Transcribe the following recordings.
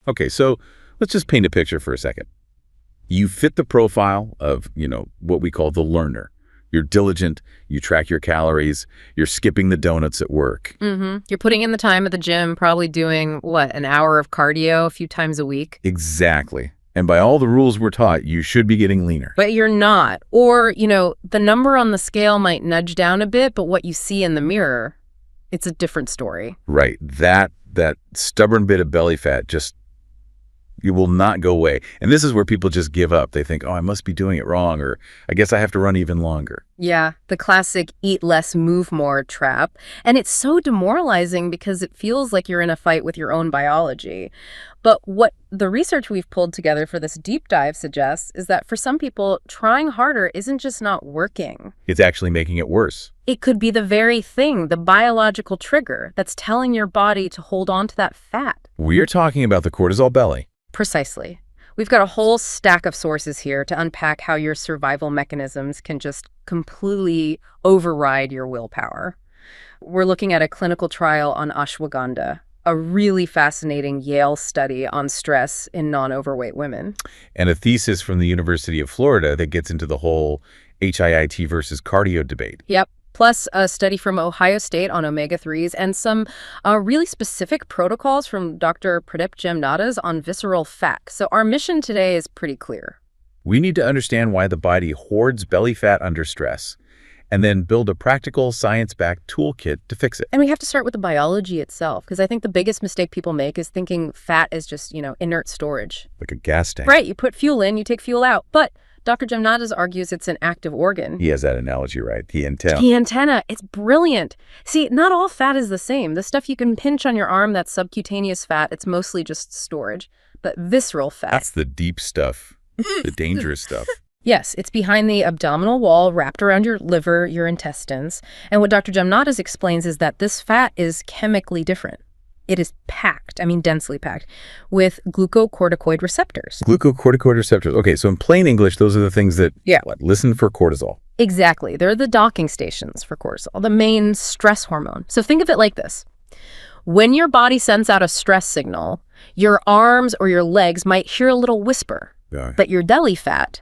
Okay, so let's just paint a picture for a second. You fit the profile of, what we call the learner. You're diligent, you track your calories, you're skipping the donuts at work. You're putting in the time at the gym, probably doing, an hour of cardio a few times a week. Exactly. And by all the rules we're taught, you should be getting leaner. But you're not. Or, the number on the scale might nudge down a bit, but what you see in the mirror, it's a different story. Right. That stubborn bit of belly fat it will not go away. And this is where people just give up. They think, oh, I must be doing it wrong, or I guess I have to run even longer. Yeah, the classic eat less, move more trap. And it's so demoralizing because it feels like you're in a fight with your own biology. But what the research we've pulled together for this deep dive suggests is that for some people, trying harder isn't just not working. It's actually making it worse. It could be the very thing, the biological trigger, that's telling your body to hold on to that fat. We're talking about the cortisol belly. Precisely. We've got a whole stack of sources here to unpack how your survival mechanisms can just completely override your willpower. We're looking at a clinical trial on ashwagandha, a really fascinating Yale study on stress in non-overweight women. And a thesis from the University of Florida that gets into the whole HIIT versus cardio debate. Yep. Plus a study from Ohio State on omega-3s and some really specific protocols from Dr. Pradip Jamnadas on visceral fat. So our mission today is pretty clear. We need to understand why the body hoards belly fat under stress, and then build a practical, science-backed toolkit to fix it. And we have to start with the biology itself, because I think the biggest mistake people make is thinking fat is just, inert storage. Like a gas tank. Right, you put fuel in, you take fuel out. But Dr. Jamnadas argues it's an active organ. He has that analogy right, the antenna. The antenna, it's brilliant. See, not all fat is the same. The stuff you can pinch on your arm, that's subcutaneous fat, it's mostly just storage. But visceral fat. That's the deep stuff, the dangerous stuff. Yes, it's behind the abdominal wall, wrapped around your liver, your intestines. And what Dr. Jamnadas explains is that this fat is chemically different. It is packed, densely packed, with glucocorticoid receptors. Glucocorticoid receptors. Okay, so in plain English, those are the things that, listen for cortisol. Exactly. They're the docking stations for cortisol, the main stress hormone. So think of it like this. When your body sends out a stress signal, your arms or your legs might hear a little whisper. Yeah. But your belly fat,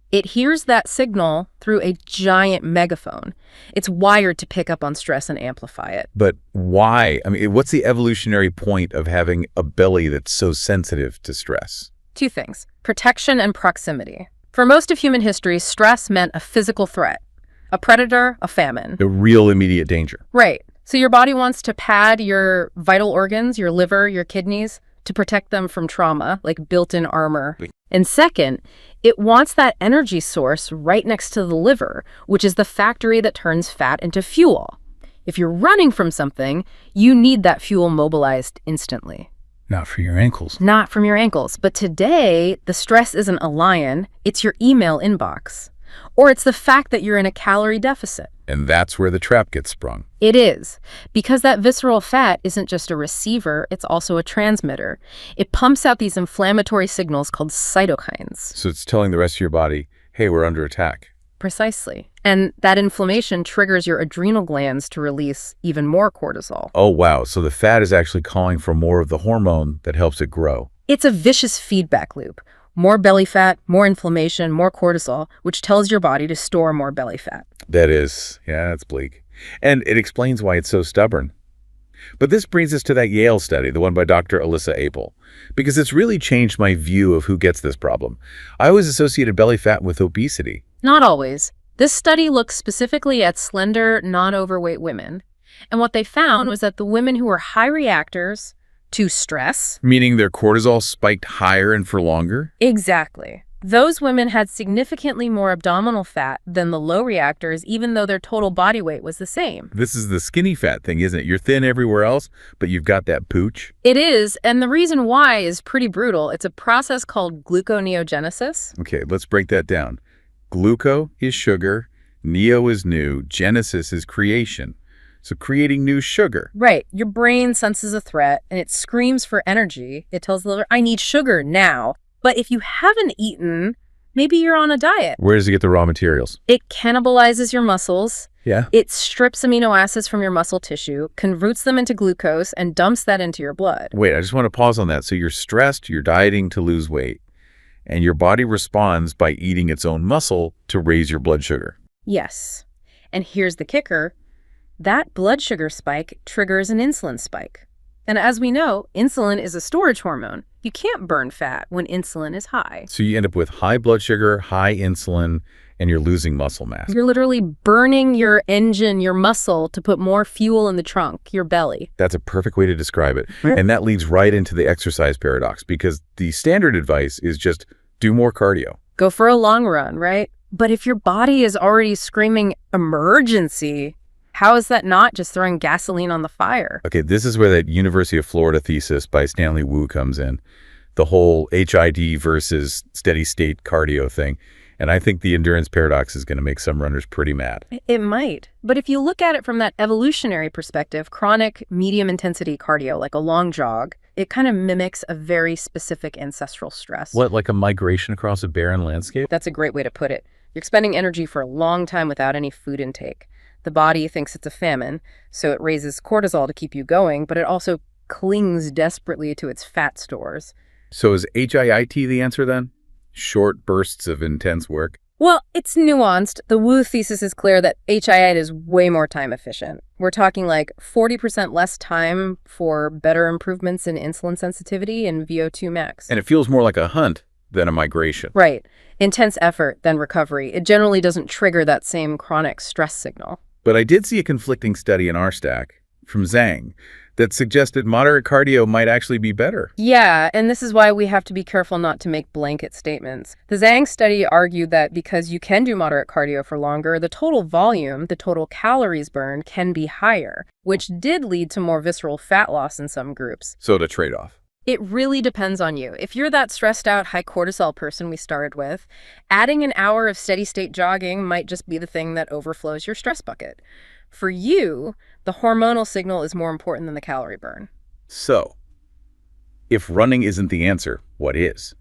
it hears that signal through a giant megaphone. It's wired to pick up on stress and amplify it. But why? What's the evolutionary point of having a belly that's so sensitive to stress? Two things: protection and proximity. For most of human history, stress meant a physical threat, a predator, a famine. The real immediate danger. Right. So your body wants to pad your vital organs, your liver, your kidneys, to protect them from trauma, like built-in armor. And second, it wants that energy source right next to the liver, which is the factory that turns fat into fuel. If you're running from something, you need that fuel mobilized instantly. Not for your ankles. Not from your ankles. But today, the stress isn't a lion, it's your email inbox. Or it's the fact that you're in a calorie deficit. And that's where the trap gets sprung. It is, because that visceral fat isn't just a receiver, it's also a transmitter. It pumps out these inflammatory signals called cytokines. So it's telling the rest of your body, hey, we're under attack. Precisely. And that inflammation triggers your adrenal glands to release even more cortisol. Oh, wow. So the fat is actually calling for more of the hormone that helps it grow. It's a vicious feedback loop. More belly fat, more inflammation, more cortisol, which tells your body to store more belly fat. That's bleak. And it explains why it's so stubborn. But this brings us to that Yale study, the one by Dr. Alyssa Apel, because it's really changed my view of who gets this problem. I always associated belly fat with obesity. Not always. This study looked specifically at slender, non-overweight women. And what they found was that the women who were high reactors to stress. Meaning their cortisol spiked higher and for longer? Exactly. Those women had significantly more abdominal fat than the low reactors, even though their total body weight was the same. This is the skinny fat thing, isn't it? You're thin everywhere else, but you've got that pooch. It is, and the reason why is pretty brutal. It's a process called gluconeogenesis. Okay, let's break that down. Gluco is sugar, neo is new, genesis is creation. So creating new sugar. Right. Your brain senses a threat and it screams for energy. It tells the liver, I need sugar now. But if you haven't eaten, maybe you're on a diet. Where does it get the raw materials? It cannibalizes your muscles. Yeah. It strips amino acids from your muscle tissue, converts them into glucose, and dumps that into your blood. Wait, I just want to pause on that. So you're stressed, you're dieting to lose weight, and your body responds by eating its own muscle to raise your blood sugar. Yes. And here's the kicker. That blood sugar spike triggers an insulin spike. And as we know, insulin is a storage hormone. You can't burn fat when insulin is high. So you end up with high blood sugar, high insulin, and you're losing muscle mass. You're literally burning your engine, your muscle, to put more fuel in the trunk, your belly. That's a perfect way to describe it. And that leads right into the exercise paradox, because the standard advice is just do more cardio. Go for a long run, right? But if your body is already screaming emergency, how is that not just throwing gasoline on the fire? Okay, this is where that University of Florida thesis by Stanley Wu comes in. The whole HID versus steady state cardio thing. And I think the endurance paradox is going to make some runners pretty mad. It might. But if you look at it from that evolutionary perspective, chronic medium intensity cardio, like a long jog, it kind of mimics a very specific ancestral stress. What, like a migration across a barren landscape? That's a great way to put it. You're expending energy for a long time without any food intake. The body thinks it's a famine, so it raises cortisol to keep you going, but it also clings desperately to its fat stores. So is HIIT the answer then? Short bursts of intense work? Well, it's nuanced. The Wu thesis is clear that HIIT is way more time efficient. We're talking like 40% less time for better improvements in insulin sensitivity and VO2 max. And it feels more like a hunt than a migration. Right. Intense effort, then recovery. It generally doesn't trigger that same chronic stress signal. But I did see a conflicting study in our stack from Zhang that suggested moderate cardio might actually be better. Yeah, and this is why we have to be careful not to make blanket statements. The Zhang study argued that because you can do moderate cardio for longer, the total volume, the total calories burned, can be higher, which did lead to more visceral fat loss in some groups. So the trade-off. It really depends on you. If you're that stressed out, high cortisol person we started with, adding an hour of steady state jogging might just be the thing that overflows your stress bucket. For you, the hormonal signal is more important than the calorie burn. So, if running isn't the answer, what is?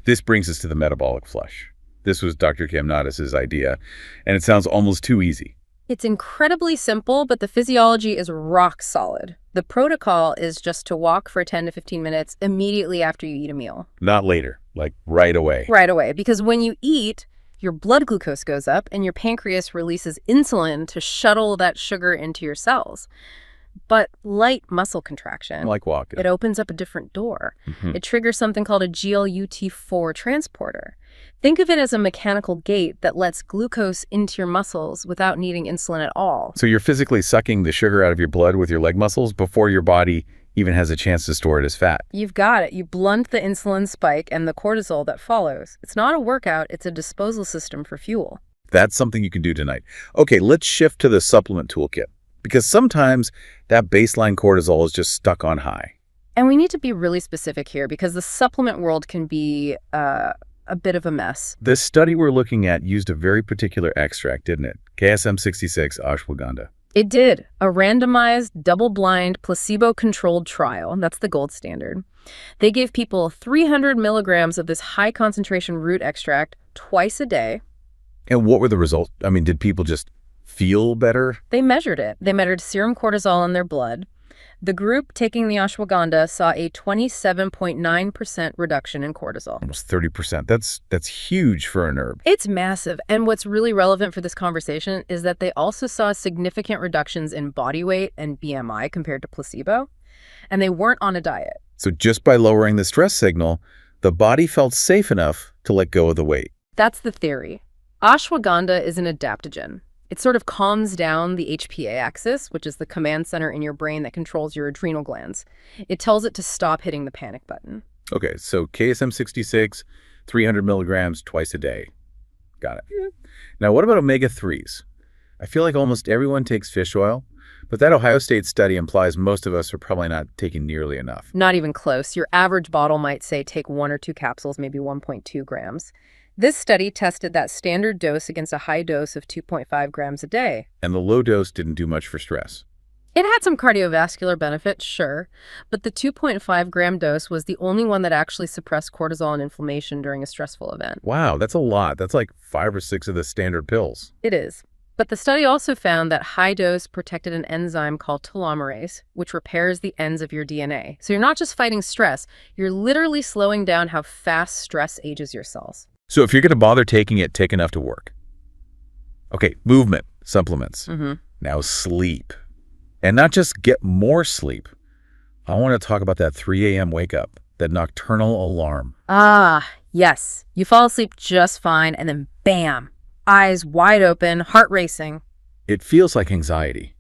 This brings us to the metabolic flush. This was Dr. Kamnatis's idea, and it sounds almost too easy. It's incredibly simple, but the physiology is rock solid. The protocol is just to walk for 10 to 15 minutes immediately after you eat a meal. Not later, like right away. Right away, because when you eat, your blood glucose goes up and your pancreas releases insulin to shuttle that sugar into your cells. But light muscle contraction, Like walking. it opens up a different door. It triggers something called a GLUT4 transporter. Think of it as a mechanical gate that lets glucose into your muscles without needing insulin at all. So you're physically sucking the sugar out of your blood with your leg muscles before your body even has a chance to store it as fat. You've got it. You blunt the insulin spike and the cortisol that follows. It's not a workout, it's a disposal system for fuel. That's something you can do tonight. Okay, let's shift to the supplement toolkit, because sometimes that baseline cortisol is just stuck on high. And we need to be really specific here because the supplement world can be a bit of a mess. This study we're looking at used a very particular extract, didn't it? KSM-66 ashwagandha. It did. A randomized, double-blind, placebo-controlled trial. That's the gold standard. They gave people 300 milligrams of this high-concentration root extract twice a day. And what were the results? I mean, did people just feel better? They measured it. They measured serum cortisol in their blood. The group taking the ashwagandha saw a 27.9% reduction in cortisol. Almost 30%. That's huge for an herb. It's massive. And what's really relevant for this conversation is that they also saw significant reductions in body weight and BMI compared to placebo. And they weren't on a diet. So just by lowering the stress signal, the body felt safe enough to let go of the weight. That's the theory. Ashwagandha is an adaptogen. It sort of calms down the HPA axis, which is the command center in your brain that controls your adrenal glands. It tells it to stop hitting the panic button. Okay, so KSM-66, 300 milligrams twice a day. Got it. Now, what about omega-3s? I feel like almost everyone takes fish oil, but that Ohio State study implies most of us are probably not taking nearly enough. Not even close. Your average bottle might say take 1 or 2 capsules, maybe 1.2 grams. This study tested that standard dose against a high dose of 2.5 grams a day. And the low dose didn't do much for stress. It had some cardiovascular benefits, sure, but the 2.5 gram dose was the only one that actually suppressed cortisol and inflammation during a stressful event. Wow, that's a lot. That's like 5 or 6 of the standard pills. It is. But the study also found that high dose protected an enzyme called telomerase, which repairs the ends of your DNA. So you're not just fighting stress, you're literally slowing down how fast stress ages your cells. So if you're going to bother taking it, take enough to work. Okay, movement, supplements. Now sleep. And not just get more sleep. I want to talk about that 3 a.m. wake up, that nocturnal alarm. Ah, yes. You fall asleep just fine, and then bam, eyes wide open, heart racing. It feels like anxiety.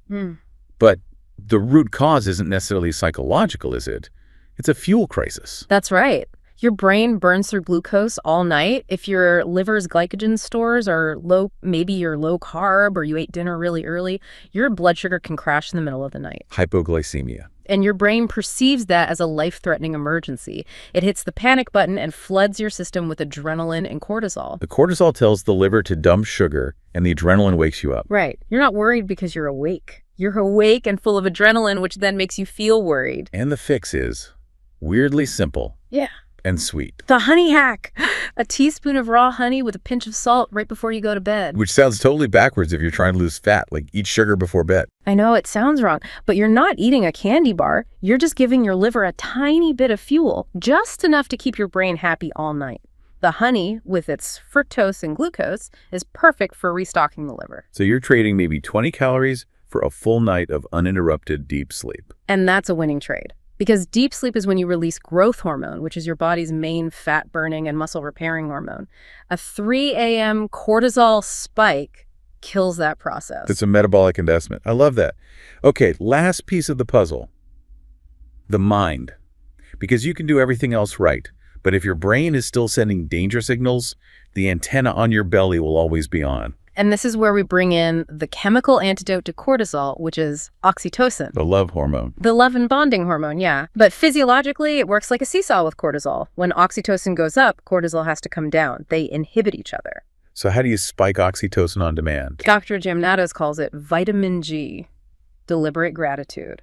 But the root cause isn't necessarily psychological, is it? It's a fuel crisis. That's right. Your brain burns through glucose all night. If your liver's glycogen stores are low, maybe you're low carb or you ate dinner really early, your blood sugar can crash in the middle of the night. Hypoglycemia. And your brain perceives that as a life-threatening emergency. It hits the panic button and floods your system with adrenaline and cortisol. The cortisol tells the liver to dump sugar, and the adrenaline wakes you up. Right. You're not worried because you're awake. You're awake and full of adrenaline, which then makes you feel worried. And the fix is weirdly simple. Yeah. And sweet. The honey hack. A teaspoon of raw honey with a pinch of salt right before you go to bed. Which sounds totally backwards if you're trying to lose fat, like eat sugar before bed. I know it sounds wrong, but you're not eating a candy bar. You're just giving your liver a tiny bit of fuel, just enough to keep your brain happy all night. The honey, with its fructose and glucose, is perfect for restocking the liver. So you're trading maybe 20 calories for a full night of uninterrupted deep sleep. And that's a winning trade. Because deep sleep is when you release growth hormone, which is your body's main fat-burning and muscle-repairing hormone. A 3 a.m. cortisol spike kills that process. It's a metabolic investment. I love that. Okay, last piece of the puzzle. The mind. Because you can do everything else right, but if your brain is still sending danger signals, the antenna on your belly will always be on. And this is where we bring in the chemical antidote to cortisol, which is oxytocin. The love hormone. The love and bonding hormone, yeah. But physiologically, it works like a seesaw with cortisol. When oxytocin goes up, cortisol has to come down. They inhibit each other. So how do you spike oxytocin on demand? Dr. Jamnadas calls it vitamin G, deliberate gratitude.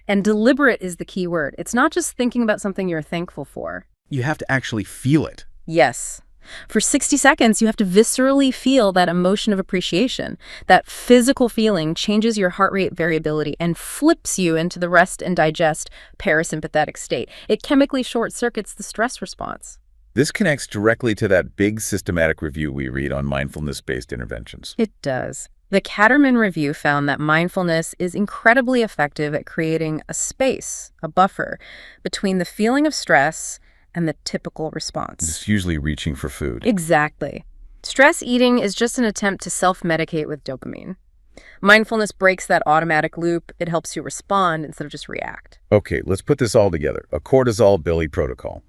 And deliberate is the key word. It's not just thinking about something you're thankful for. You have to actually feel it. Yes. For 60 seconds, you have to viscerally feel that emotion of appreciation. That physical feeling changes your heart rate variability and flips you into the rest and digest parasympathetic state. It chemically short-circuits the stress response. This connects directly to that big systematic review we read on mindfulness-based interventions. It does. The Caterman Review found that mindfulness is incredibly effective at creating a space, a buffer, between the feeling of stress and the typical response. It's usually reaching for food. Exactly. Stress eating is just an attempt to self-medicate with dopamine. Mindfulness breaks that automatic loop. It helps you respond instead of just react. Okay, let's put this all together. A cortisol belly protocol.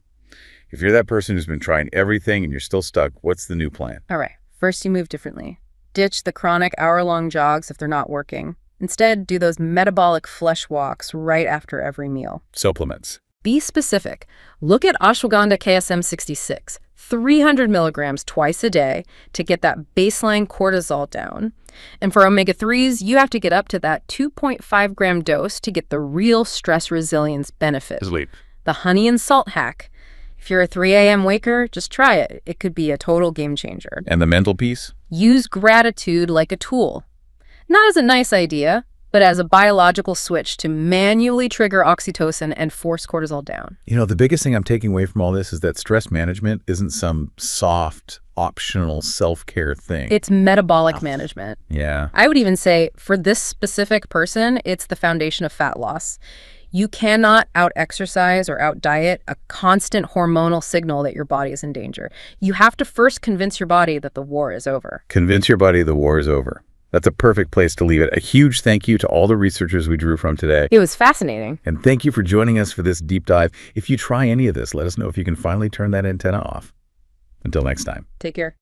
If you're that person who's been trying everything and you're still stuck, what's the new plan? All right. First, you move differently. Ditch the chronic hour-long jogs if they're not working. Instead, do those metabolic flesh walks right after every meal. Supplements. Be specific. Look at ashwagandha KSM 66, 300 milligrams twice a day to get that baseline cortisol down. And for omega-3s, you have to get up to that 2.5 gram dose to get the real stress resilience benefit. Sleep. The honey and salt hack. If you're a 3 a.m. waker, just try it. It could be a total game changer. And the mental piece? Use gratitude like a tool. Not as a nice idea, but as a biological switch to manually trigger oxytocin and force cortisol down. You know, the biggest thing I'm taking away from all this is that stress management isn't some soft, optional self-care thing. It's metabolic management. Yeah. I would even say for this specific person, it's the foundation of fat loss. You cannot out-exercise or out-diet a constant hormonal signal that your body is in danger. You have to first convince your body that the war is over. Convince your body the war is over. That's a perfect place to leave it. A huge thank you to all the researchers we drew from today. It was fascinating. And thank you for joining us for this deep dive. If you try any of this, let us know if you can finally turn that antenna off. Until next time. Take care.